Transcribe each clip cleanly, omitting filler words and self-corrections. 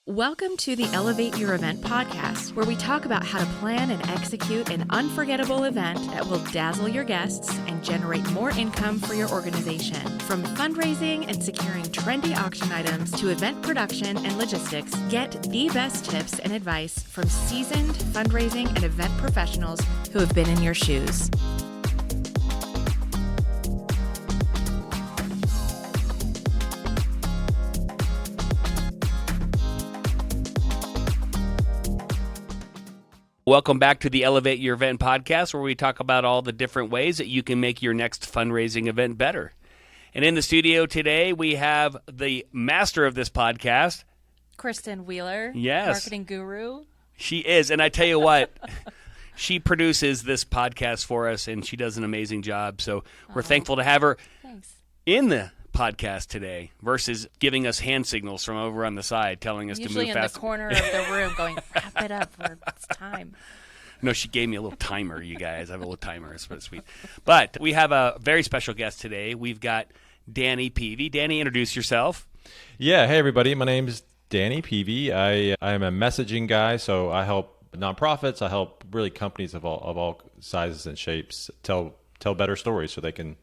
Welcome to the Elevate Your Event podcast, where we talk about how to plan and execute an unforgettable event that will dazzle your guests and generate more income for your organization. From fundraising and securing trendy auction items to event production and logistics, get the best tips and advice from seasoned fundraising and event professionals who have been in your shoes. Welcome back to the Elevate Your Event podcast, where we talk about all the different ways that you can make your next fundraising event better. And in the studio today, we have the master of this podcast, Kristen Wheeler, yes, marketing guru. She is, and I tell you what, she produces this podcast for us, and she does an amazing job. So we're thankful to have her in the podcast today versus giving us hand signals from over on the side telling us to move fast. Usually in the corner of the room going, wrap it up, it's time. No, she gave me a little timer, you guys. I have a little timer. It's pretty sweet. But we have a very special guest today. We've got Danny Peavy. Danny, introduce yourself. Yeah, hey everybody. My name is Danny Peavy. I am a messaging guy, so I help nonprofits. I help really companies of all sizes and shapes tell better stories so they can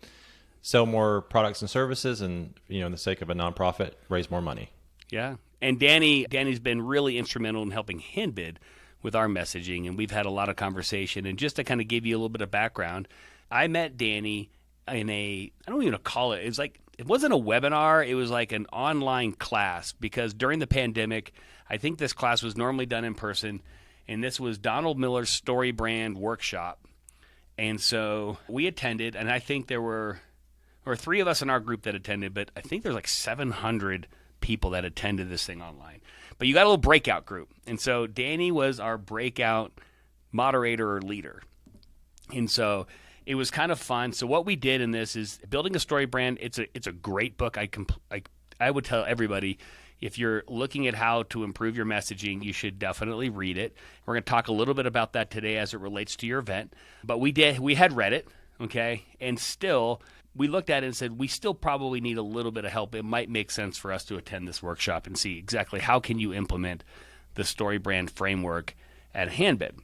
sell more products and services, and in the sake of a nonprofit, raise more money. Yeah, and Danny's been really instrumental in helping Handbid with our messaging, and we've had a lot of conversation. And just to kind of give you a little bit of background, I met Danny in I don't even call it. It wasn't a webinar. It was like an online class, because during the pandemic, I think this class was normally done in person, and this was Donald Miller's Story Brand Workshop. And so we attended, and I think there were three of us in our group that attended, but I think there's like 700 people that attended this thing online. But you got a little breakout group. And so Danny was our breakout moderator or leader. And so it was kind of fun. So what we did in this is Building a Story Brand. It's a great book. I would tell everybody, if you're looking at how to improve your messaging, you should definitely read it. We're going to talk a little bit about that today as it relates to your event. But we had read it, okay? And still, we looked at it and said, we still probably need a little bit of help. It might make sense for us to attend this workshop and see exactly how can you implement the story brand framework at Handbid.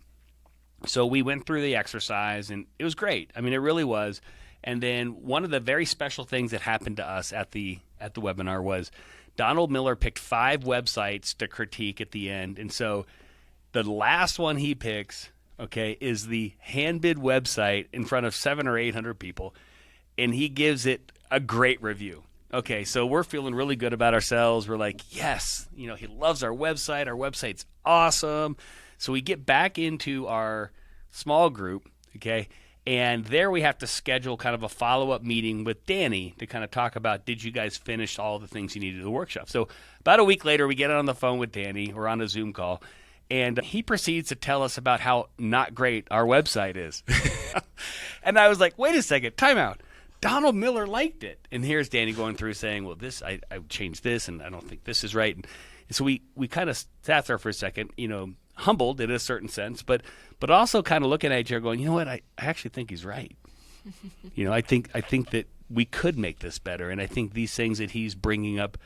So we went through the exercise, and it was great. I mean, it really was. And then one of the very special things that happened to us at the webinar was Donald Miller picked 5 websites to critique at the end. And so the last one he picks, okay, is the Handbid website in front of 700 or 800 people. And he gives it a great review. Okay, so we're feeling really good about ourselves. We're like, yes, he loves our website. Our website's awesome. So we get back into our small group, okay, and there we have to schedule kind of a follow-up meeting with Danny to kind of talk about, did you guys finish all the things you needed to the workshop? So about a week later, we get on the phone with Danny. We're on a Zoom call, and he proceeds to tell us about how not great our website is. And I was like, wait a second, time out. Donald Miller liked it. And here's Danny going through saying, well, this I changed this, and I don't think this is right. And so we kind of sat there for a second, humbled in a certain sense, but also kind of looking at each other going, you know what, I actually think he's right. I think that we could make this better, and I think these things that he's bringing up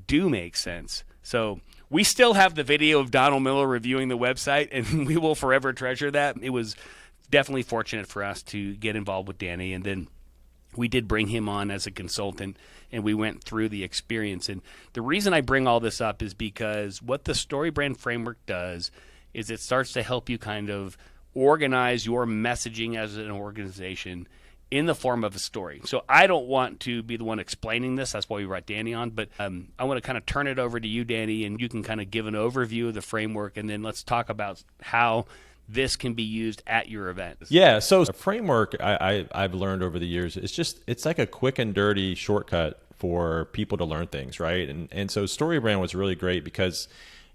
do make sense. So we still have the video of Donald Miller reviewing the website, and we will forever treasure that. It was definitely fortunate for us to get involved with Danny, and then we did bring him on as a consultant, and we went through the experience. And the reason I bring all this up is because what the Story Brand Framework does is it starts to help you kind of organize your messaging as an organization in the form of a story. So I don't want to be the one explaining this. That's why we brought Danny on. But I want to kind of turn it over to you, Danny, and you can kind of give an overview of the framework, and then let's talk about how this can be used at your event. Yeah, so a framework I've learned over the years, it's like a quick and dirty shortcut for people to learn things, right? And so Story Brand was really great because,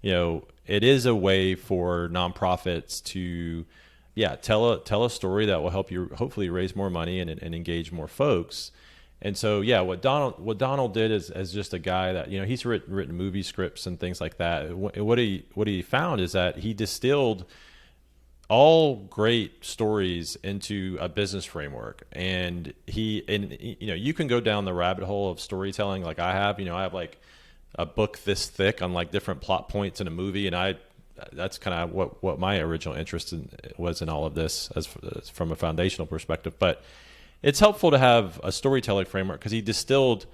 it is a way for nonprofits to, tell a story that will help you hopefully raise more money and engage more folks. And so, what Donald did as just a guy that, he's written movie scripts and things like that. What he found is that he distilled all great stories into a business framework, and you can go down the rabbit hole of storytelling like I have. I have like a book this thick on like different plot points in a movie, and that's kind of what my original interest was in all of this as from a foundational perspective. But it's helpful to have a storytelling framework because he distilled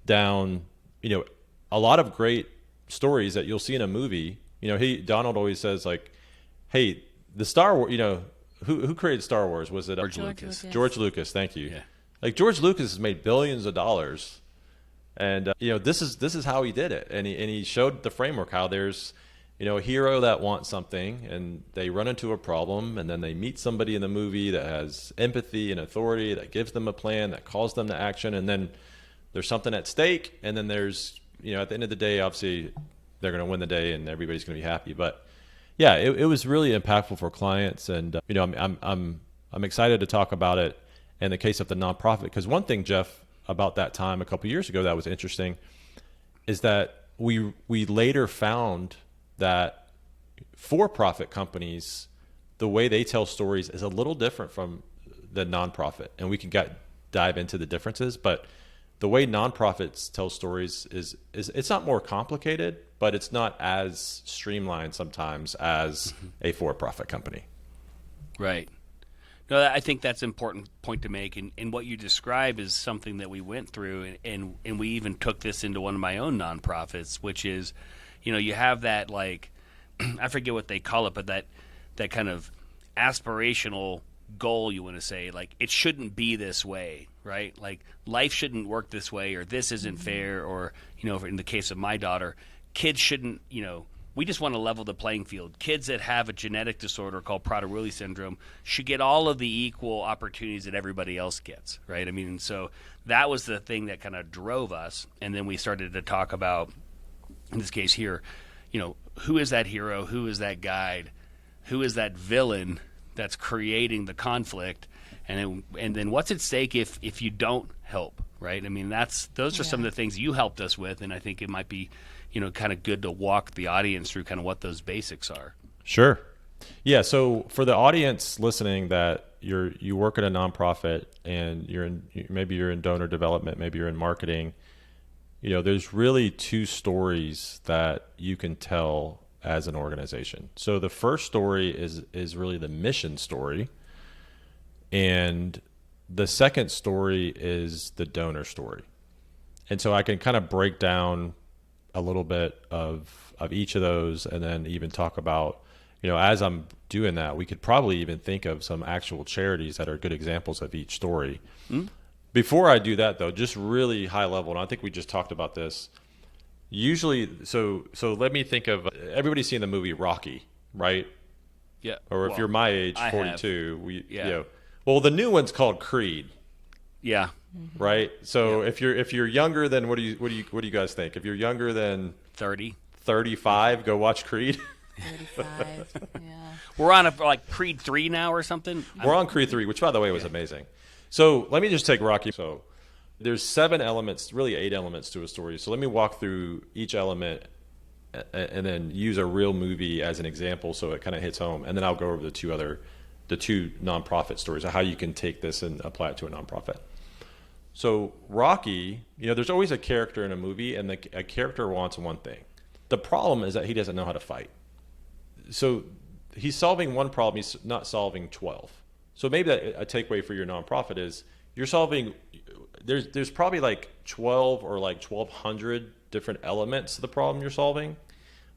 down, a lot of great stories that you'll see in a movie. Donald always says like, hey, the Star Wars, who created Star Wars? Was it George Lucas? George Lucas, thank you. Yeah. Like George Lucas has made billions of dollars, and this is how he did it, and he showed the framework how there's a hero that wants something and they run into a problem, and then they meet somebody in the movie that has empathy and authority that gives them a plan that calls them to action, and then there's something at stake, and then there's at the end of the day, obviously they're going to win the day and everybody's going to be happy. But yeah, it was really impactful for clients, and I'm excited to talk about it in the case of the nonprofit, because one thing, Jeff, about that time a couple years ago that was interesting is that we later found that for-profit companies, the way they tell stories is a little different from the nonprofit, and we can dive into the differences. But the way nonprofits tell stories is it's not more complicated, but it's not as streamlined sometimes as a for-profit company. Right. No, I think that's an important point to make, and what you describe is something that we went through, and we even took this into one of my own nonprofits, which is, you have that, like, I forget what they call it, but that kind of aspirational goal, you want to say, like, it shouldn't be this way, right? Like, life shouldn't work this way, or this isn't fair, or, in the case of my daughter, kids shouldn't, we just want to level the playing field. Kids that have a genetic disorder called Prader-Willi syndrome should get all of the equal opportunities that everybody else gets, right? I mean, so that was the thing that kind of drove us, and then we started to talk about, in this case here, who is that hero, who is that guide, who is that villain that's creating the conflict, and then what's at stake if you don't help, right? I mean, those are some of the things you helped us with, and I think it might be kind of good to walk the audience through kind of what those basics are. Sure. Yeah. So for the audience listening that you work at a nonprofit and maybe you're in donor development, maybe you're in marketing, there's really two stories that you can tell as an organization. So the first story is really the mission story, and the second story is the donor story. And so I can kind of break down a little bit of each of those, and then even talk about, as I'm doing that, we could probably even think of some actual charities that are good examples of each story. Mm. Before I do that, though, just really high level, and I think we just talked about this. Usually, so let me think of, everybody's seen the movie Rocky, right? Yeah. Or if you're my age, I 42, well, the new one's called Creed. Yeah. Right. So if you're younger than what do you guys think? If you're younger than 35, go watch Creed. 35. Yeah. We're on Creed 3 now or something. We're on Creed 3, which by the way was amazing. So let me just take Rocky. So there's 7 elements, really 8 elements to a story. So let me walk through each element and then use a real movie as an example so it kind of hits home, and then I'll go over the two nonprofit stories of how you can take this and apply it to a nonprofit. So Rocky, there's always a character in a movie, and a character wants one thing. The problem is that he doesn't know how to fight. So he's solving one problem, he's not solving 12. So maybe a takeaway for your nonprofit is you're solving, there's probably like 12 or like 1,200 different elements to the problem you're solving.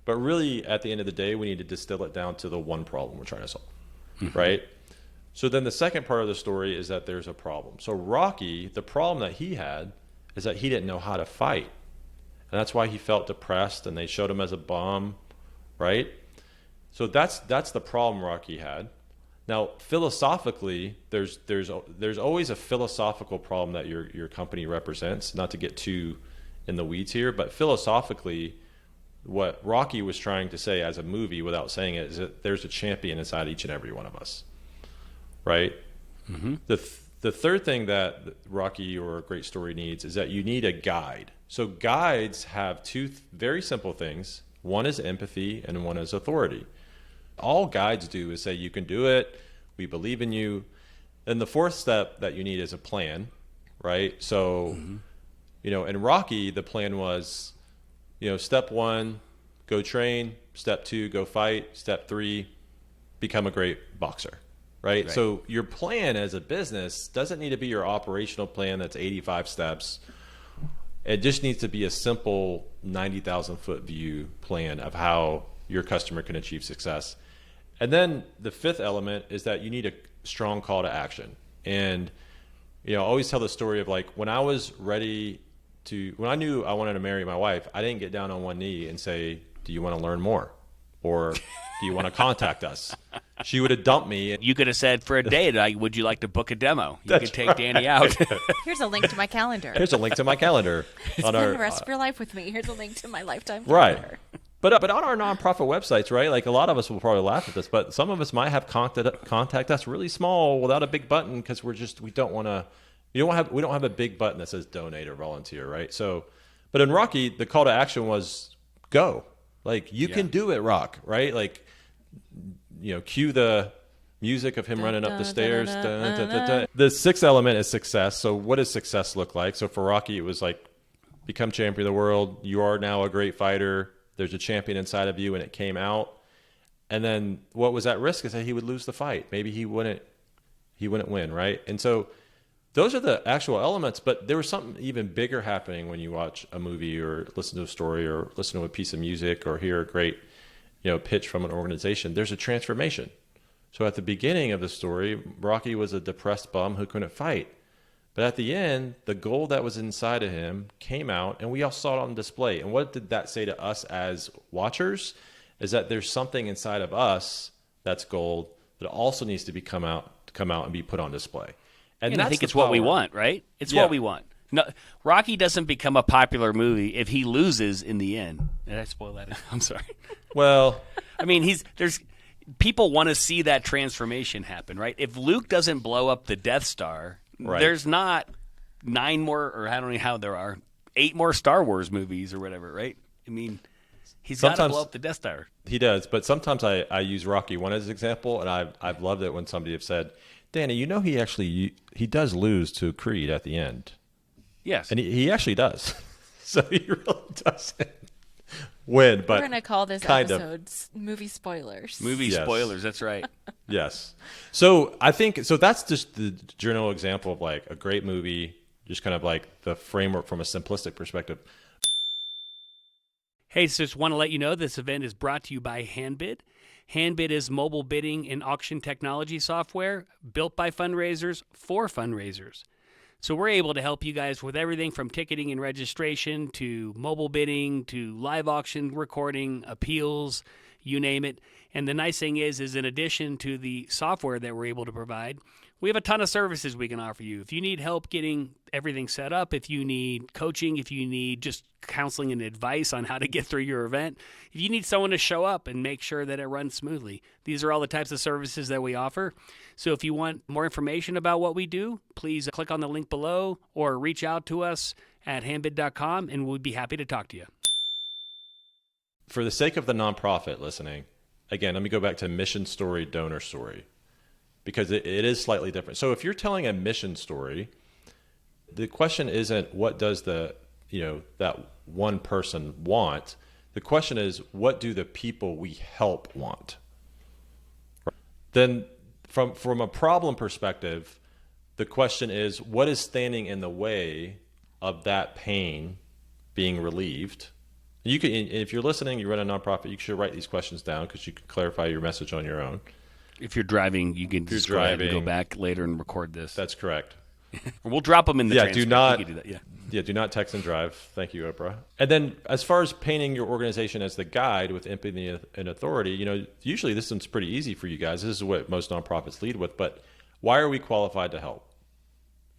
But really, at the end of the day, we need to distill it down to the one problem we're trying to solve, right? So then the second part of the story is that there's a problem. So Rocky, the problem that he had is that he didn't know how to fight. And that's why he felt depressed, and they showed him as a bum, right? So that's the problem Rocky had. Now, philosophically, there's always a philosophical problem that your company represents, not to get too in the weeds here, but philosophically, what Rocky was trying to say as a movie without saying it is that there's a champion inside each and every one of us. Right? Mm-hmm. The third thing that Rocky or a great story needs is that you need a guide. So guides have two very simple things. One is empathy and one is authority. All guides do is say, you can do it, we believe in you. And the fourth step that you need is a plan, right? So, in Rocky, the plan was, step 1, go train. Step 2, go fight. Step 3, become a great boxer. Right? So your plan as a business doesn't need to be your operational plan that's 85 steps. It just needs to be a simple 90,000 foot view plan of how your customer can achieve success. And then the 5th element is that you need a strong call to action. And I always tell the story of like when I knew I wanted to marry my wife, I didn't get down on one knee and say, "Do you want to learn more?" Or "Do you want to contact us?" She would have dumped me. You could have said for a date, would you like to book a demo? You could take Danny out. Here's a link to my calendar. Here's a link to my calendar. Spend the rest of your life with me. Here's a link to my lifetime Right. calendar. But on our nonprofit websites, right? Like a lot of us will probably laugh at this, but some of us might have contact us really small without a big button because we don't have a big button that says donate or volunteer, right? So, but in Rocky, the call to action was go. Like you can do it, Rock, right? Like cue the music of him running up the stairs. The 6th element is success. So what does success look like? So for Rocky, it was like become champion of the world. You are now a great fighter. There's a champion inside of you, and it came out. And then what was at risk is that he would lose the fight. Maybe he wouldn't win, right? And so those are the actual elements, but there was something even bigger happening when you watch a movie or listen to a story or listen to a piece of music or hear a great pitch from an organization. There's a transformation. So at the beginning of the story, Rocky was a depressed bum who couldn't fight. But at the end, the gold that was inside of him came out, and we all saw it on display. And what did that say to us as watchers? Is that there's something inside of us that's gold that also needs to come out and be put on display. And I think it's what we want, right? It's what we want. No, Rocky doesn't become a popular movie if he loses in the end. Did I spoil that? I'm sorry. Well, I mean, there's people want to see that transformation happen, right? If Luke doesn't blow up the Death Star, there's not 9 more, or I don't know how there are, 8 more Star Wars movies or whatever, right? I mean, he's got to blow up the Death Star. He does, but sometimes I use Rocky 1 as an example, and I've loved it when somebody have said, "Danny, he does lose to Creed at the end." Yes. And he actually does. So he really doesn't win, but we're going to call this episode movie spoilers. Movie spoilers, that's right. Yes. So I think that's just the general example of like a great movie, just kind of like the framework from a simplistic perspective. Hey, so just want to let you know this event is brought to you by Handbid. Handbid is mobile bidding and auction technology software built by fundraisers for fundraisers. So we're able to help you guys with everything from ticketing and registration to mobile bidding to live auction recording, appeals, you name it. And the nice thing is in addition to the software that we're able to provide, we have a ton of services we can offer you. If you need help getting everything set up, if you need coaching, if you need just counseling and advice on how to get through your event, if you need someone to show up and make sure that it runs smoothly, these are all the types of services that we offer. So if you want more information about what we do, please click on the link below or reach out to us at handbid.com and we'd be happy to talk to you. For the sake of the nonprofit listening, again, let me go back to mission story, donor story, because it is slightly different. So if you're telling a mission story, the question isn't what does that one person want. The question is, what do the people we help want? Then from a problem perspective, the question is, what is standing in the way of that pain being relieved? You can, if you're listening, you run a nonprofit, you should write these questions down because you can clarify your message on your own. If you're driving, you can just go back later and record this. That's correct. We'll drop them in the transcript. Do not text and drive. Thank you, Oprah. And then as far as painting your organization as the guide with empathy and authority, usually this one's pretty easy for you guys. This is what most nonprofits lead with. But why are we qualified to help?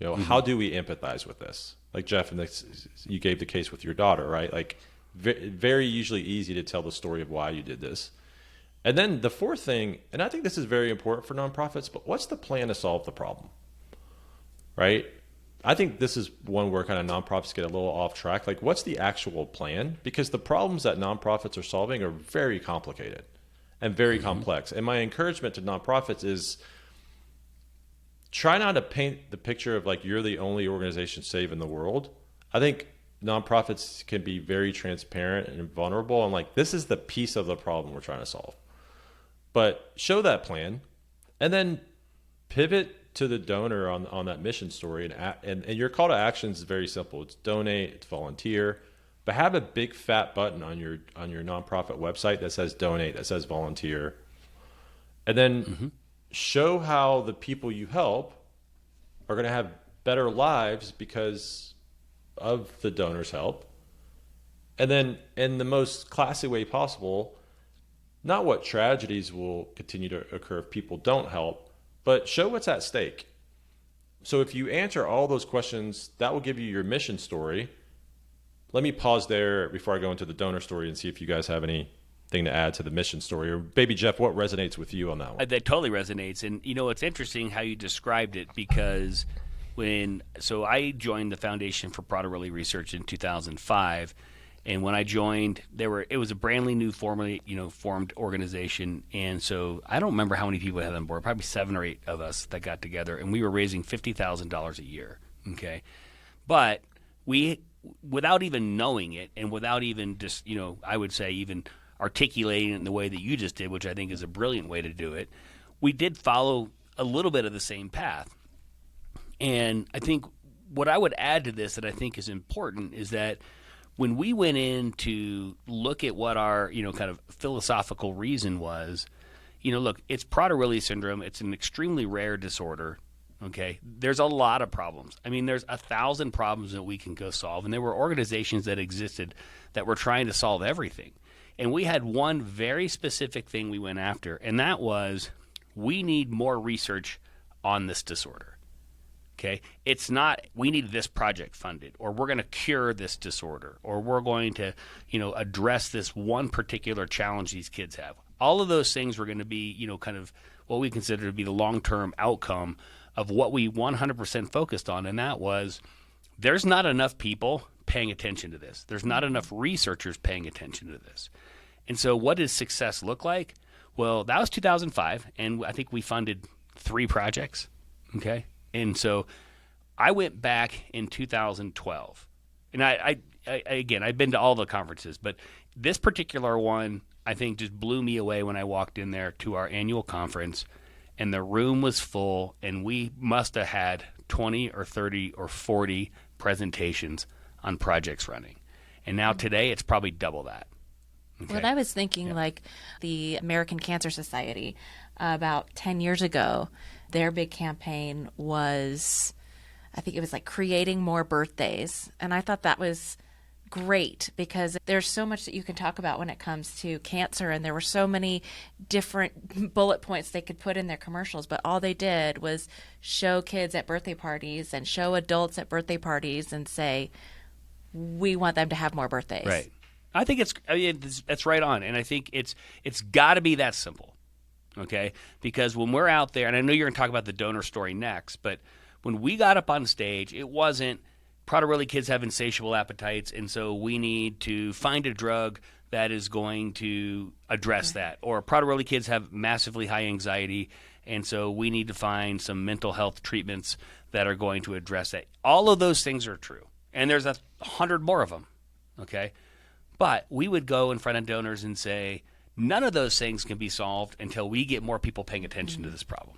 How do we empathize with this? Like Jeff, you gave the case with your daughter, right? Like very usually easy to tell the story of why you did this. And then the 4th thing, and I think this is very important for nonprofits, but what's the plan to solve the problem? Right? I think this is one where kind of nonprofits get a little off track. Like, what's the actual plan? Because the problems that nonprofits are solving are very complicated and very complex. And my encouragement to nonprofits is try not to paint the picture of like you're the only organization saving the world. I think nonprofits can be very transparent and vulnerable. And like, this is the piece of the problem we're trying to solve. But show that plan and then pivot to the donor on that mission story. And your call to action is very simple. It's donate, it's volunteer, but have a big fat button on your nonprofit website that says donate, that says volunteer. And then show how the people you help are going to have better lives because of the donor's help. And then in the most classy way possible, not what tragedies will continue to occur if people don't help, but show what's at stake. So if you answer all those questions, that will give you your mission story. Let me pause there before I go into the donor story and see if you guys have anything to add to the mission story. Or Baby Jeff, what resonates with you on that one? That totally resonates. And, it's interesting how you described it, because so I joined the Foundation for Prader-Willi Research in 2005. And when I joined, it was a brandly new formed organization. And so I don't remember how many people had on board, probably 7 or 8 of us that got together, and we were raising $50,000 a year. Okay. But without even knowing it, and without even just, I would say even articulating it in the way that you just did, which I think is a brilliant way to do it, we did follow a little bit of the same path. And I think what I would add to this that I think is important is that when we went in to look at what our, kind of philosophical reason was, look, it's Prader-Willi syndrome. It's an extremely rare disorder. Okay. There's a lot of problems. I mean, there's 1,000 problems that we can go solve. And there were organizations that existed that were trying to solve everything. And we had one very specific thing we went after, and that was we need more research on this disorder. Okay, it's not we need this project funded, or we're going to cure this disorder, or we're going to, address this one particular challenge these kids have. All of those things were going to be, kind of what we consider to be the long-term outcome of what we 100% focused on, and that was there's not enough people paying attention to this. There's not enough researchers paying attention to this. And so what does success look like? Well, that was 2005, and I think we funded 3 projects, okay? And so I went back in 2012, and I again, I've been to all the conferences, but this particular one, I think, just blew me away when I walked in there to our annual conference, and the room was full, and we must have had 20 or 30 or 40 presentations on projects running. And now today it's probably double that. Okay. What I was thinking, like the American Cancer Society, about 10 years ago, their big campaign was, I think it was like creating more birthdays. And I thought that was great because there's so much that you can talk about when it comes to cancer. And there were so many different bullet points they could put in their commercials. But all they did was show kids at birthday parties and show adults at birthday parties and say, we want them to have more birthdays. Right. I think that's right on. And I think it's got to be that simple. Okay, because when we're out there, and I know you're going to talk about the donor story next, but when we got up on stage, it wasn't Prader-Willi kids have insatiable appetites, and so we need to find a drug that is going to address that. Or Prader-Willi kids have massively high anxiety, and so we need to find some mental health treatments that are going to address that. All of those things are true, and there's 100 more of them, okay? But we would go in front of donors and say, none of those things can be solved until we get more people paying attention to this problem.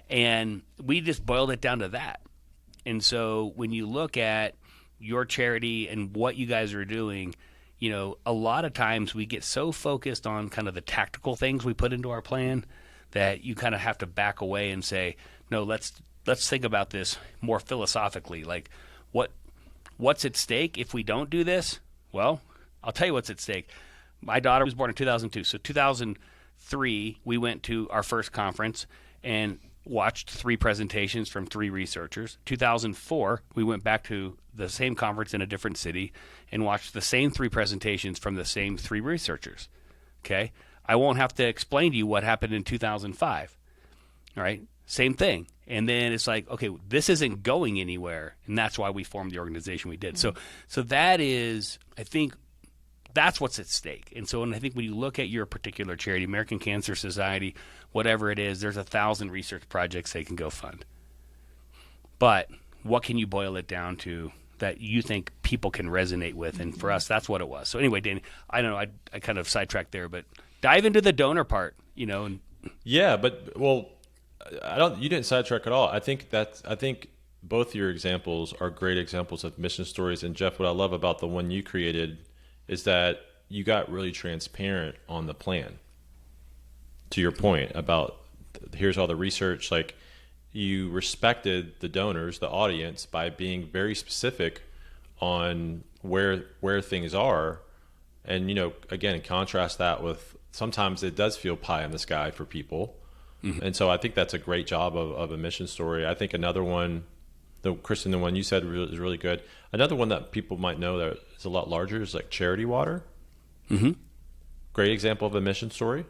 And we just boiled it down to that. And so when you look at your charity and what you guys are doing, a lot of times we get so focused on kind of the tactical things we put into our plan that you kind of have to back away and say, no, let's think about this more philosophically. Like what's at stake if we don't do this? Well, I'll tell you what's at stake. My daughter was born in 2002. So 2003, we went to our first conference and watched 3 presentations from 3 researchers. 2004, we went back to the same conference in a different city and watched the same 3 presentations from the same 3 researchers. Okay? I won't have to explain to you what happened in 2005. All right? Same thing. And then it's like, okay, this isn't going anywhere, and that's why we formed the organization we did. Mm-hmm. So that is, I think, that's what's at stake. And so I think when you look at your particular charity, American Cancer Society, whatever it is, there's 1,000 research projects they can go fund. But what can you boil it down to that you think people can resonate with. And for us, that's what it was. So anyway, Danny, I don't know, I kind of sidetracked there, but dive into the donor part, and Yeah, but you didn't sidetrack at all. I think both your examples are great examples of mission stories. And Jeff, what I love about the one you created is that you got really transparent on the plan. To your point about here's all the research, like you respected the donors, the audience, by being very specific on where things are. And, again, contrast that with sometimes it does feel pie in the sky for people. Mm-hmm. And so I think that's a great job of a mission story. I think another one, Kristen, the one you said is really good. Another one that people might know that is a lot larger is like charity water. Mm-hmm. Great example of a mission story.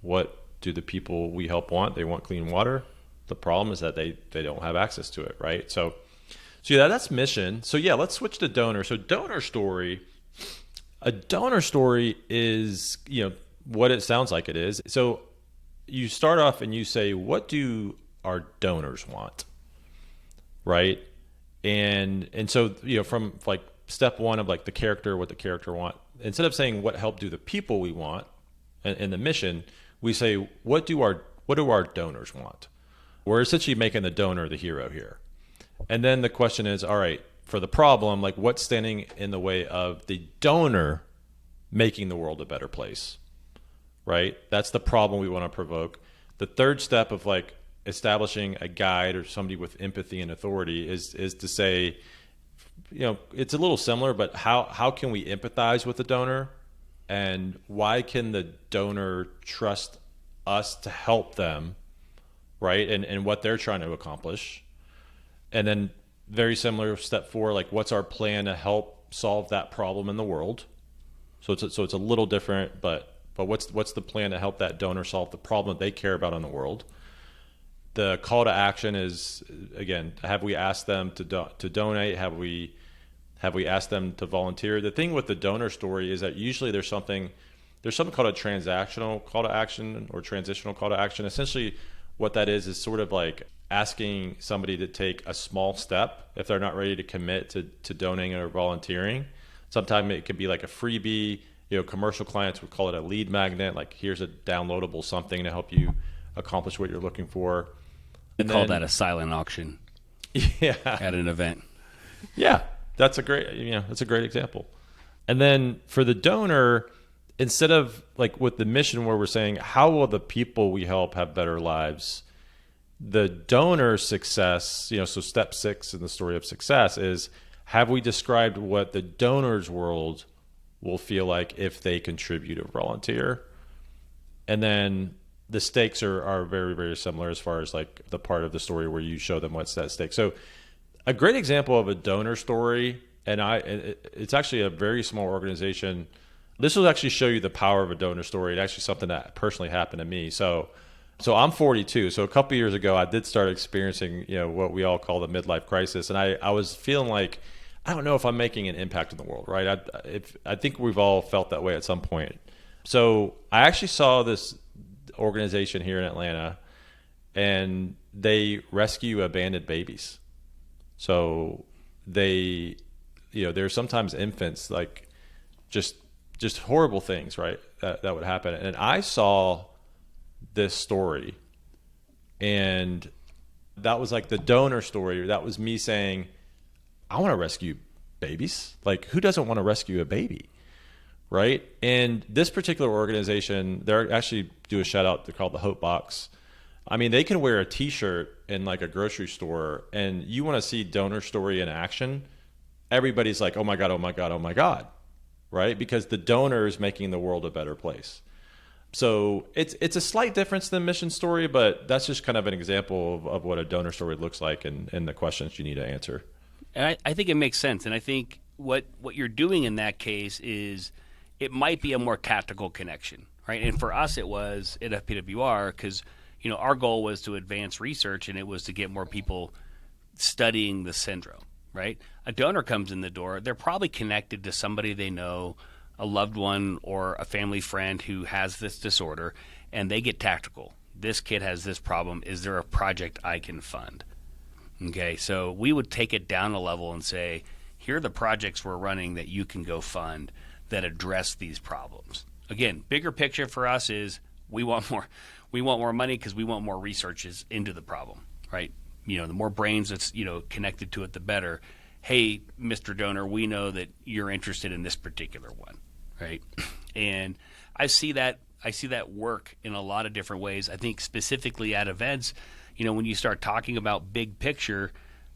What do the people we help want? They want clean water. The problem is that they don't have access to it, right? So yeah, that's mission. So yeah, let's switch to donor. So a donor story is, what it sounds like it is. So you start off and you say, what do our donors want? Right? And so, from like step one of like the character, what the character want, instead of saying what help do the people we want and the mission, we say, what do our donors want? We're essentially making the donor the hero here. And then the question is, all right, for the problem, like what's standing in the way of the donor making the world a better place, right? That's the problem we want to provoke. The third step of like establishing a guide or somebody with empathy and authority is to say, it's a little similar, but how can we empathize with the donor, and why can the donor trust us to help them, right? And what they're trying to accomplish. And then very similar, step 4, like what's our plan to help solve that problem in the world? So it's a little different, but what's the plan to help that donor solve the problem that they care about in the world? The call to action is, again, have we asked them to donate? Have we asked them to volunteer? The thing with the donor story is that usually there's something called a transactional call to action or transitional call to action. Essentially what that is sort of like asking somebody to take a small step if they're not ready to commit to donating or volunteering. Sometimes it could be like a freebie. Commercial clients would call it a lead magnet. Like, here's a downloadable something to help you accomplish what you're looking for. We call that a silent auction. Yeah. At an event. Yeah, that's a great example. And then for the donor, instead of like with the mission where we're saying, how will the people we help have better lives? The donor success, so step 6 in the story of success is, have we described what the donor's world will feel like if they contribute or volunteer? And then the stakes are very, very similar as far as like the part of the story where you show them what's at stake. So a great example of a donor story, and it's actually a very small organization. This will actually show you the power of a donor story. It's actually something that personally happened to me. So I'm 42. So a couple years ago, I did start experiencing, what we all call the midlife crisis. And I was feeling like, I don't know if I'm making an impact in the world, right? I think we've all felt that way at some point. So I actually saw this organization here in Atlanta, and they rescue abandoned babies. So they, there's sometimes infants, like just horrible things, right? That would happen. And I saw this story, and that was like the donor story. That was me saying, I want to rescue babies. Like, who doesn't want to rescue a baby, right? And this particular organization, they're actually do a shout out. They're called the Hope Box. I mean, they can wear a T-shirt in like a grocery store, and you want to see donor story in action. Everybody's like, oh my God, oh my God, oh my God, right? Because the donor is making the world a better place. So it's a slight difference than mission story, but that's just kind of an example of what a donor story looks like and the questions you need to answer. And I think it makes sense. And I think what you're doing in that case is it might be a more tactical connection, right? And for us, it was at FPWR because, our goal was to advance research, and it was to get more people studying the syndrome, right? A donor comes in the door. They're probably connected to somebody they know, a loved one or a family friend who has this disorder, and they get tactical. This kid has this problem. Is there a project I can fund? Okay, so we would take it down a level and say, here are the projects we're running that you can go fund that address these problems. Again, bigger picture for us is we want more money because we want more researches into the problem, right? The more brains that's, connected to it, the better. Hey, Mr. Donor, we know that you're interested in this particular one, right? And I see that work in a lot of different ways. I think specifically at events, when you start talking about big picture,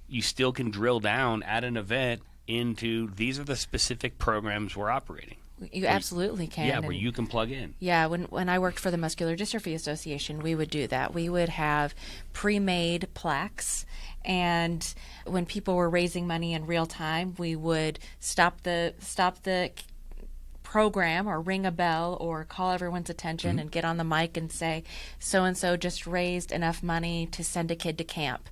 you still can drill down at an event into these are the specific programs we're operating. You absolutely can. Yeah, where you can plug in. Yeah, when I worked for the Muscular Dystrophy Association, we would do that. We would have pre-made plaques, and when people were raising money in real time, we would stop the program or ring a bell or call everyone's attention and get on the mic and say, so-and-so just raised enough money to send a kid to camp.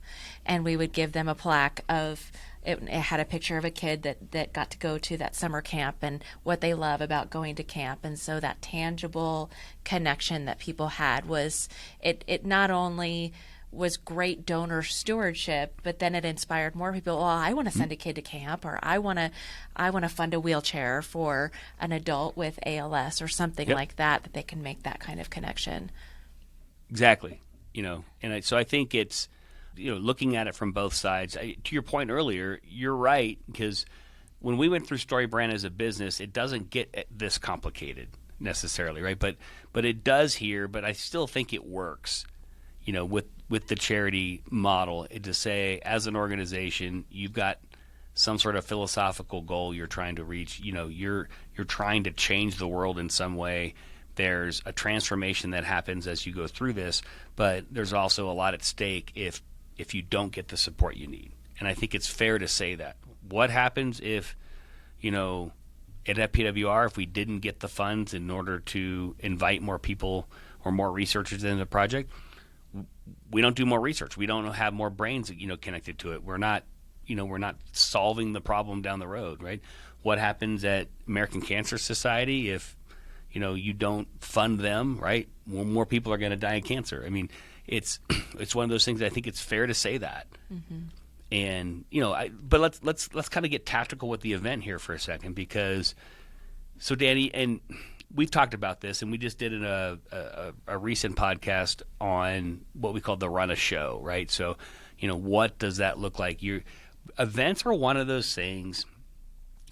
And we would give them a plaque of it had a picture of a kid that got to go to that summer camp and what they love about going to camp. And so that tangible connection that people had was, it not only was great donor stewardship, but then it inspired more people. Well, I want to send a kid to camp, or I want to fund a wheelchair for an adult with ALS or something like that they can make that kind of connection. Exactly. So I think it's, looking at it from both sides. To your point earlier, you're right, because when we went through StoryBrand as a business, it doesn't get this complicated necessarily, right? But it does here, but I still think it works, with the charity model, to say as an organization, you've got some sort of philosophical goal you're trying to reach. You're trying to change the world in some way. There's a transformation that happens as you go through this, but there's also a lot at stake if you don't get the support you need. And I think it's fair to say that. What happens if, at FPWR, if we didn't get the funds in order to invite more people or more researchers into the project? We don't do more research. We don't have more brains, connected to it. We're not solving the problem down the road, right? What happens at American Cancer Society if, you don't fund them, right? Well, more people are going to die of cancer. I mean, it's one of those things. I think it's fair to say that. Mm-hmm. And but let's kind of get tactical with the event here for a second, because so Danny, and we've talked about this, and we just did a recent podcast on what we call the run a show, right? So, what does that look like? Events are one of those things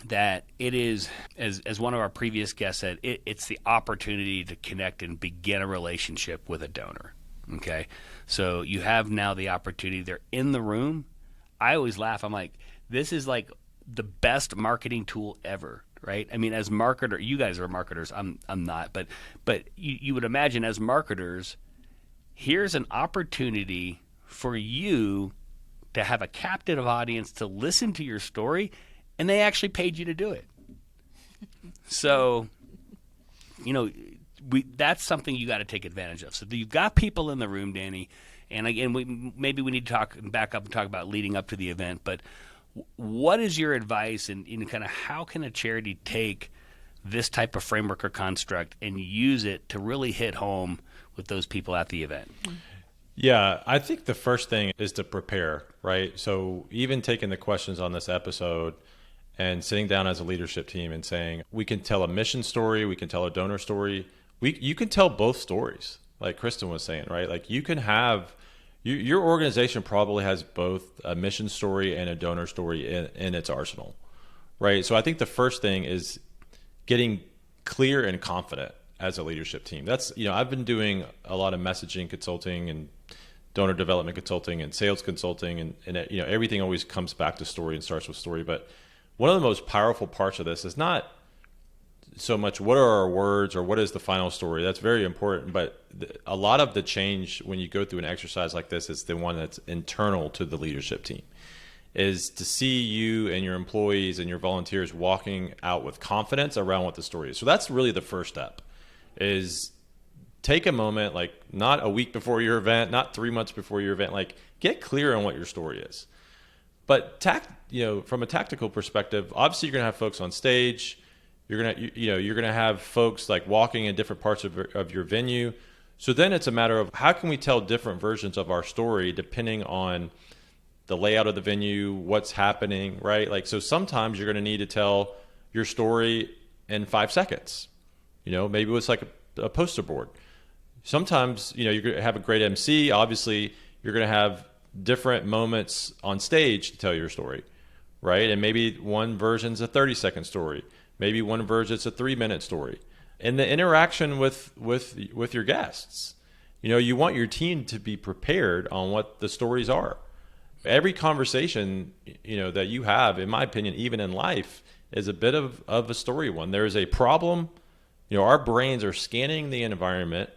that it is, as one of our previous guests said, it's the opportunity to connect and begin a relationship with a donor. Okay, so you have now the opportunity. They're in the room. I always laugh. I'm like, this is like the best marketing tool ever, right? I mean, as marketer, you guys are marketers. I'm not, but you would imagine as marketers, here's an opportunity for you to have a captive audience to listen to your story, and they actually paid you to do it. So, that's something you got to take advantage of. So you've got people in the room, Danny, and again, maybe we need to back up and talk about leading up to the event. But what is your advice, and kind of how can a charity take this type of framework or construct and use it to really hit home with those people at the event? Yeah, I think the first thing is to prepare, right? So even taking the questions on this episode and sitting down as a leadership team and saying, we can tell a mission story, we can tell a donor story. You can tell both stories, like Kristen was saying, right? Like you can have, your organization probably has both a mission story and a donor story in its arsenal, right? So I think the first thing is getting clear and confident as a leadership team. That's, I've been doing a lot of messaging consulting and donor development consulting and sales consulting, and everything always comes back to story and starts with story. But one of the most powerful parts of this is not so much what are our words or what is the final story. That's very important, but a lot of the change when you go through an exercise like this is the one that's internal to the leadership team, is to see you and your employees and your volunteers walking out with confidence around what the story is. So that's really the first step, is take a moment, like not a week before your event, not 3 months before your event, like get clear on what your story is. But from a tactical perspective, obviously you're going to have folks on stage. You're gonna have folks like walking in different parts of your venue. So then it's a matter of how can we tell different versions of our story depending on the layout of the venue, what's happening, right? Like, so sometimes you're going to need to tell your story in 5 seconds. Maybe it's like a poster board. Sometimes, you're going to have a great MC. Obviously, you're going to have different moments on stage to tell your story, right? And maybe one version's a 30-second story. Maybe one version's a 3-minute story. And the interaction with your guests. You want your team to be prepared on what the stories are. Every conversation, that you have, in my opinion, even in life, is a bit of a story one. There is a problem. Our brains are scanning the environment,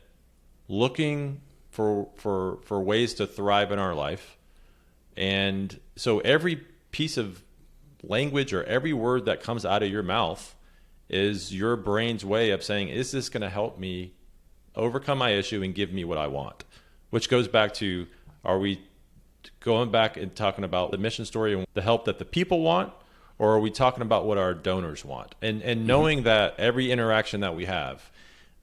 looking for ways to thrive in our life. And so every piece of language or every word that comes out of your mouth is your brain's way of saying, is this going to help me overcome my issue and give me what I want? Which goes back to, are we going back and talking about the mission story and the help that the people want, or are we talking about what our donors want? And knowing that every interaction that we have,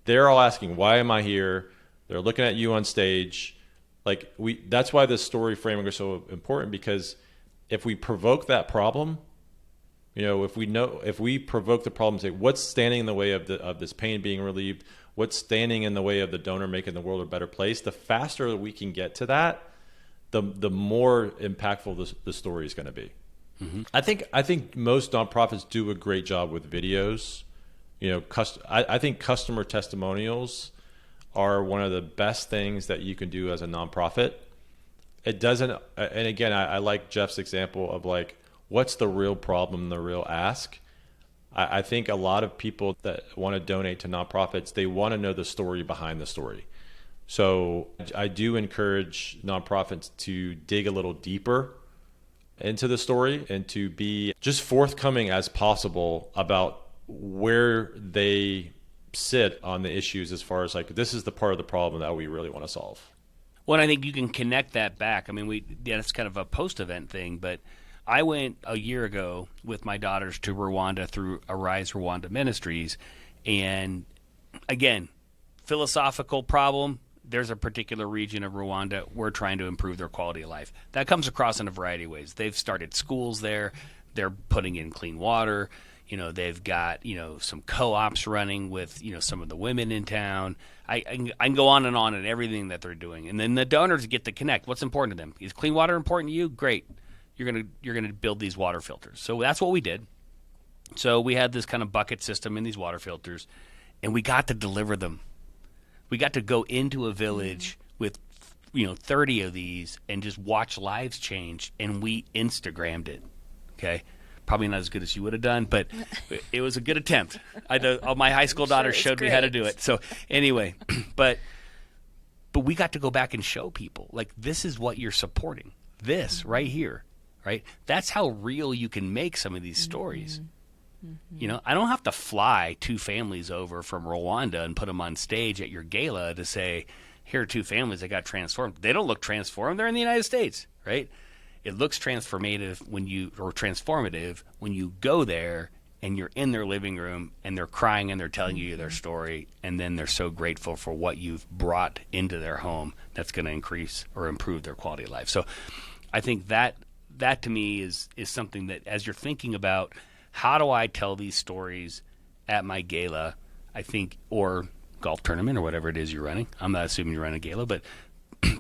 they're all asking, why am I here? They're looking at you on stage. Like, that's why this story framework is so important, because if we provoke that problem, if we provoke the problem, say what's standing in the way of this pain being relieved, what's standing in the way of the donor making the world a better place, the faster that we can get to that, the more impactful the story is going to be. Mm-hmm. I think most nonprofits do a great job with videos. I think customer testimonials are one of the best things that you can do as a nonprofit. It doesn't, and again, I like Jeff's example of like, what's the real problem, the real ask? I think a lot of people that want to donate to nonprofits, they want to know the story behind the story. So I do encourage nonprofits to dig a little deeper into the story and to be just forthcoming as possible about where they sit on the issues, as far as like, this is the part of the problem that we really want to solve. Well, I think you can connect that back. I mean, that's kind of a post-event thing, but I went a year ago with my daughters to Rwanda through Arise Rwanda Ministries. And again, philosophical problem. There's a particular region of Rwanda we're trying to improve their quality of life. That comes across in a variety of ways. They've started schools there. They're putting in clean water. They've got, some co-ops running with, some of the women in town. I can go on and everything that they're doing. And then the donors get to connect. What's important to them? Is clean water important to you? Great. You're gonna build these water filters. So that's what we did. So we had this kind of bucket system in these water filters, and we got to deliver them. We got to go into a village with 30 of these and just watch lives change, and we Instagrammed it. Okay, probably not as good as you would have done, but it was a good attempt. All my high school daughters showed me how to do it. So anyway, but we got to go back and show people, like, this is what you're supporting. This right here, right? That's how real you can make some of these stories. Mm-hmm. I don't have to fly 2 families over from Rwanda and put them on stage at your gala to say, here are 2 families that got transformed. They don't look transformed. They're in the United States, right? It looks transformative when you go there and you're in their living room and they're crying and they're telling you their story, and then they're so grateful for what you've brought into their home that's going to increase or improve their quality of life. So I think that to me is something that, as you're thinking about, how do I tell these stories at my gala, I think, or golf tournament or whatever it is you're running. I'm not assuming you're running a gala, but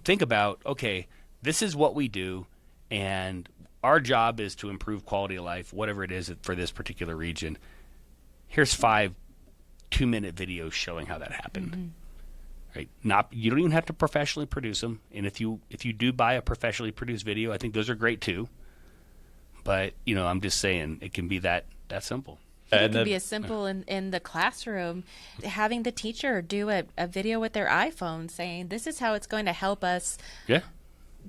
think about, okay, this is what we do, and our job is to improve quality of life, whatever it is for this particular region. Here's 5 2-minute videos showing how that happened. Mm-hmm. Right? You don't even have to professionally produce them, and if you do buy a professionally produced video, I think those are great too. But I'm just saying, it can be that simple. It can be as simple in the classroom, having the teacher do a video with their iPhone saying, this is how it's going to help us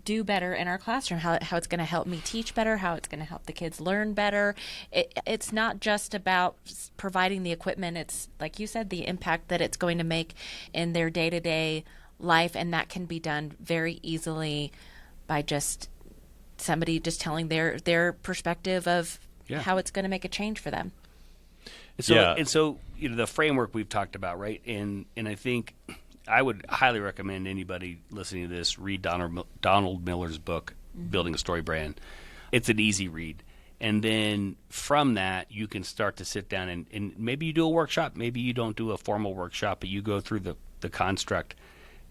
do better in our classroom, how it's going to help me teach better, how it's going to help the kids learn better. It's not just about providing the equipment. It's, like you said, the impact that it's going to make in their day-to-day life, and that can be done very easily by just somebody just telling their perspective of how it's going to make a change for them. And so the framework we've talked about, right? And I think I would highly recommend anybody listening to this read Donald Miller's book, building a story brand. It's an easy read. And then from that, you can start to sit down and maybe you do a workshop. Maybe you don't do a formal workshop, but you go through the construct.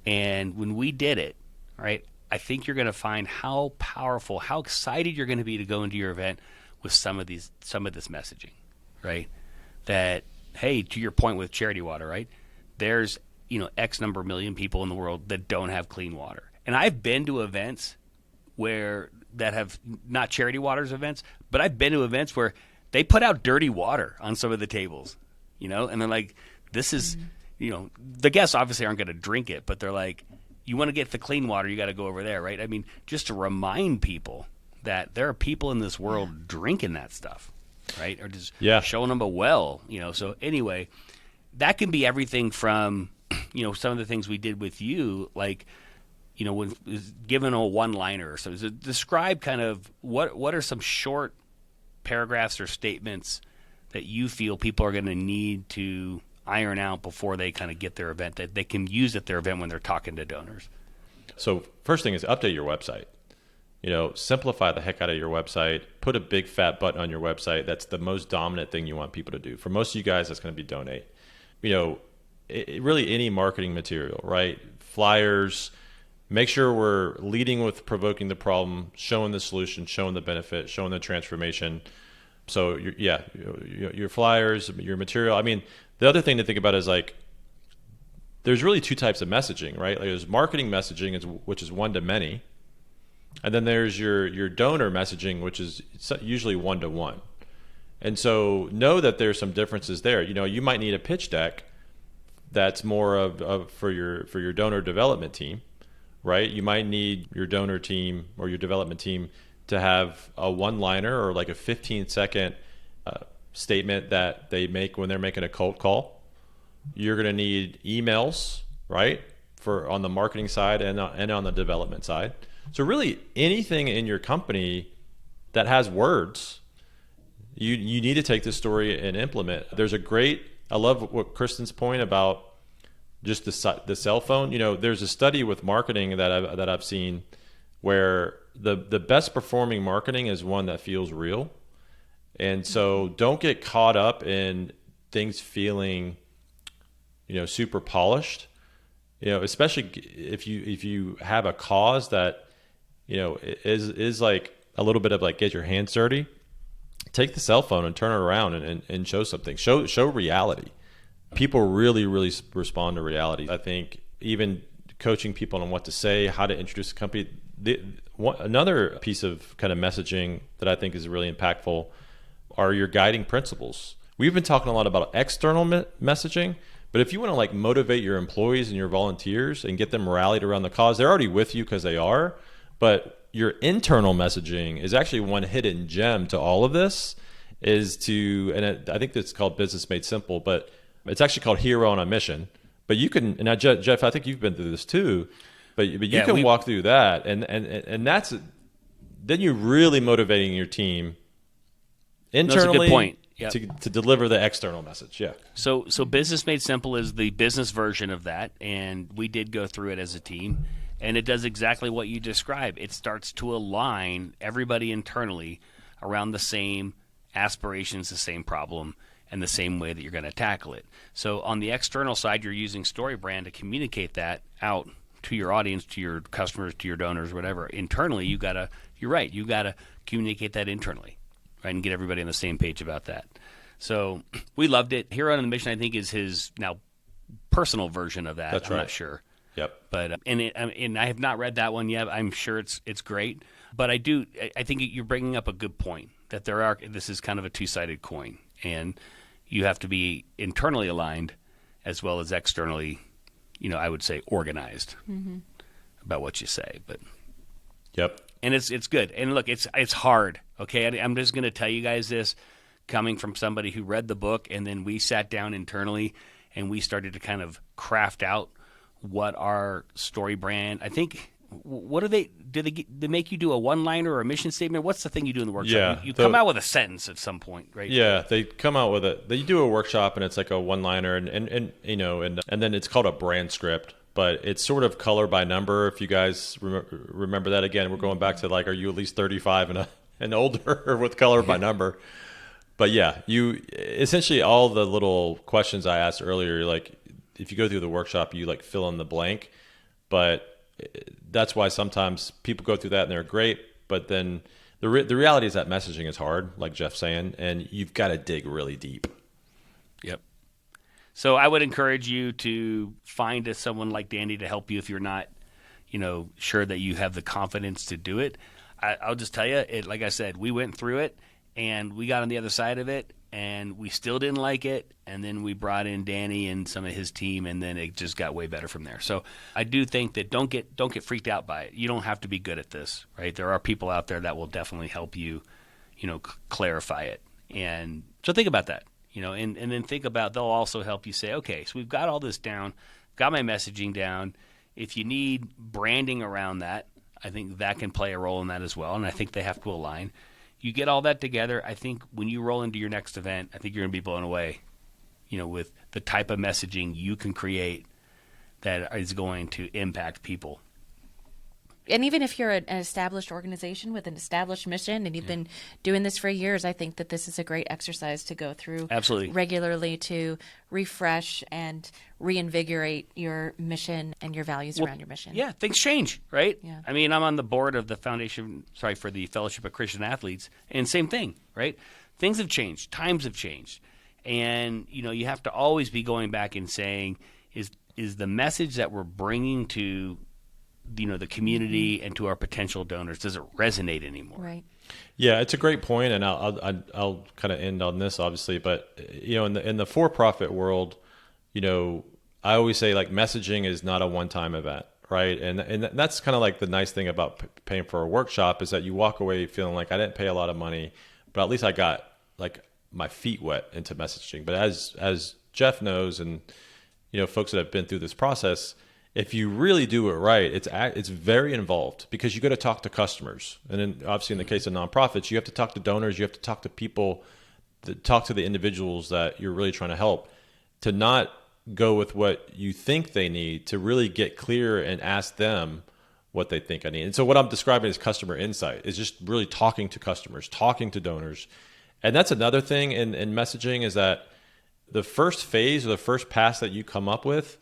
And when we did it, right, I think you're going to find how powerful, how excited you're going to be to go into your event with some of this messaging, right? That, hey, to your point with Charity Water, right? There's, X number of million people in the world that don't have clean water. And I've been to events that have not Charity Water's events, but I've been to events where they put out dirty water on some of the tables, and they're like, this is, the guests obviously aren't going to drink it, but they're like, you want to get the clean water, you got to go over there, right? I mean, just to remind people that there are people in this world drinking that stuff, right? Or just showing them a well, So anyway, that can be everything from, some of the things we did with you, like, when given a one-liner. So describe kind of what are some short paragraphs or statements that you feel people are going to need to iron out before they kind of get their event, that they can use at their event when they're talking to donors. So first thing is update your website. Simplify the heck out of your website. Put a big fat button on your website. That's the most dominant thing you want people to do. For most of you guys, that's going to be donate. Really any marketing material, right? Flyers. Make sure we're leading with provoking the problem, showing the solution, showing the benefit, showing the transformation. So your flyers, your material. I mean, the other thing to think about is like, there's really two types of messaging, right? Like there's marketing messaging, which is one to many, and then there's your donor messaging, which is usually one to one. And so know that there's some differences there. You might need a pitch deck that's more of for your donor development team, right? You might need your donor team or your development team to have a one-liner or like a 15-second statement that they make when they're making a cold call. You're going to need emails, right, for on the marketing side and on the development side. So really anything in your company that has words, you need to take this story and implement. I love what Kristen's point about just the cell phone. There's a study with marketing that I've seen where the best performing marketing is one that feels real. And so don't get caught up in things feeling, super polished, especially if you have a cause that, is like a little bit of like, get your hands dirty. Take the cell phone and turn it around and show something, show reality. People really, really respond to reality. I think even coaching people on what to say, how to introduce a company. Another piece of kind of messaging that I think is really impactful are your guiding principles. We've been talking a lot about external messaging, but if you want to like motivate your employees and your volunteers and get them rallied around the cause, they're already with you because they are, but your internal messaging is actually one hidden gem to all of this I think it's called Business Made Simple, but it's actually called Hero on a Mission. But you can, and now Jeff, I think you've been through this too, but you can walk through that, and that's then you're really motivating your team internally. That's a good point. Yep. To deliver the external message. Yeah. So Business Made Simple is the business version of that, and we did go through it as a team, and it does exactly what you described. It starts to align everybody internally around the same aspirations, the same problem, and the same way that you're going to tackle it. So on the external side, you're using StoryBrand to communicate that out to your audience, to your customers, to your donors, whatever. Internally, you got to communicate that internally, right, and get everybody on the same page about that. So we loved it. Hero on the Mission, I think, is his now personal version of that. That's I'm right. not sure. Yep. But and I have not read that one yet. I'm sure it's great. But I think you're bringing up a good point that this is kind of a two-sided coin, and you have to be internally aligned as well as externally, I would say organized about what you say. But yep. And it's good. And look, it's hard. Okay, I'm just going to tell you guys this, coming from somebody who read the book, and then we sat down internally and we started to kind of craft out what our story brand. I think. What do they make you do a one-liner or a mission statement? What's the thing you do in the workshop? Yeah, you come out with a sentence at some point, right? Yeah, they come out with they do a workshop and it's like a one-liner and then it's called a brand script. but it's sort of color by number. If you guys remember that, again, we're going back to like, are you at least 35 and older with color by number? But yeah, you essentially, all the little questions I asked earlier, like if you go through the workshop, you like fill in the blank. But that's why sometimes people go through that and they're great. But then the reality is that messaging is hard, like Jeff's saying, and you've got to dig really deep. Yep. So I would encourage you to find someone like Danny to help you if you're not, sure that you have the confidence to do it. I'll just tell you, like I said, we went through it and we got on the other side of it and we still didn't like it. And then we brought in Danny and some of his team, and then it just got way better from there. So I do think that don't get freaked out by it. You don't have to be good at this, right? There are people out there that will definitely help you, clarify it. And so think about that. And then think about, they'll also help you say, okay, so we've got all this down, got my messaging down. If you need branding around that, I think that can play a role in that as well. And I think they have to align. You get all that together, I think when you roll into your next event, I think you're going to be blown away, with the type of messaging you can create that is going to impact people. And even if you're an established organization with an established mission and you've been doing this for years, I think that this is a great exercise to go through absolutely regularly to refresh and reinvigorate your mission and your values around your mission. Yeah, things change, right? Yeah. I mean, I'm on the board of the for the Fellowship of Christian Athletes, and same thing, right? Things have changed, times have changed. And, you have to always be going back and saying, is the message that we're bringing to the community and to our potential donors, does it resonate anymore? Right. Yeah, it's a great point, and I'll kind of end on this, obviously. But in the for-profit world, I always say like messaging is not a one-time event, right? And that's kind of like the nice thing about paying for a workshop is that you walk away feeling like I didn't pay a lot of money, but at least I got like my feet wet into messaging. But as Jeff knows, and folks that have been through this process, if you really do it right, it's very involved because you got to talk to customers. And then obviously in the case of nonprofits, you have to talk to donors, you have to talk to people, talk to the individuals that you're really trying to help, to not go with what you think they need, to really get clear and ask them what they think I need. And so what I'm describing as customer insight is just really talking to customers, talking to donors. And that's another thing in messaging is that the first phase or the first pass that you come up with,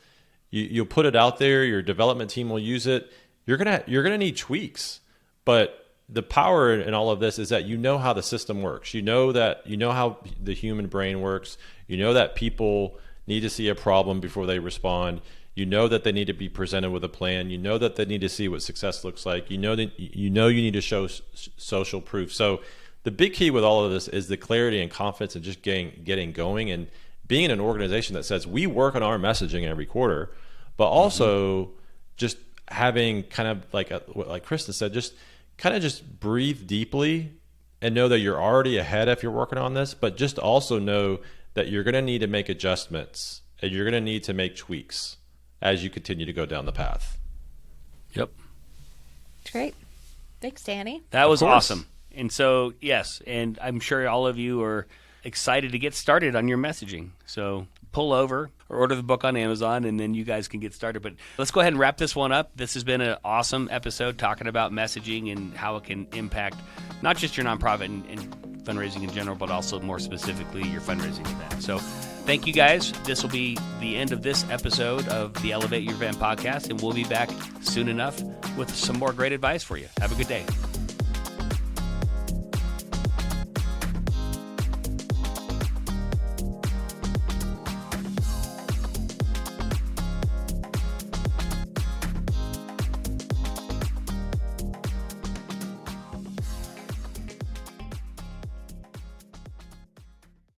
you'll put it out there, your development team will use it. You're gonna need tweaks. But the power in all of this is that how the system works. You know how the human brain works. You know that people need to see a problem before they respond. You know that they need to be presented with a plan. You know that they need to see what success looks like. You know you need to show social proof. So the big key with all of this is the clarity and confidence and just getting going and being in an organization that says we work on our messaging every quarter, but also just having kind of like Kristen said, just kind of just breathe deeply and know that you're already ahead if you're working on this, but just also know that you're going to need to make adjustments and you're going to need to make tweaks as you continue to go down the path. Yep. Great. Thanks, Danny. That was awesome. And so, yes, and I'm sure all of you are excited to get started on your messaging. So pull over or order the book on Amazon, and then you guys can get started. But let's go ahead and wrap this one up. This has been an awesome episode talking about messaging and how it can impact not just your nonprofit and fundraising in general, but also more specifically your fundraising event. So thank you guys. This will be the end of this episode of the Elevate Your Event podcast, and we'll be back soon enough with some more great advice for you. Have a good day.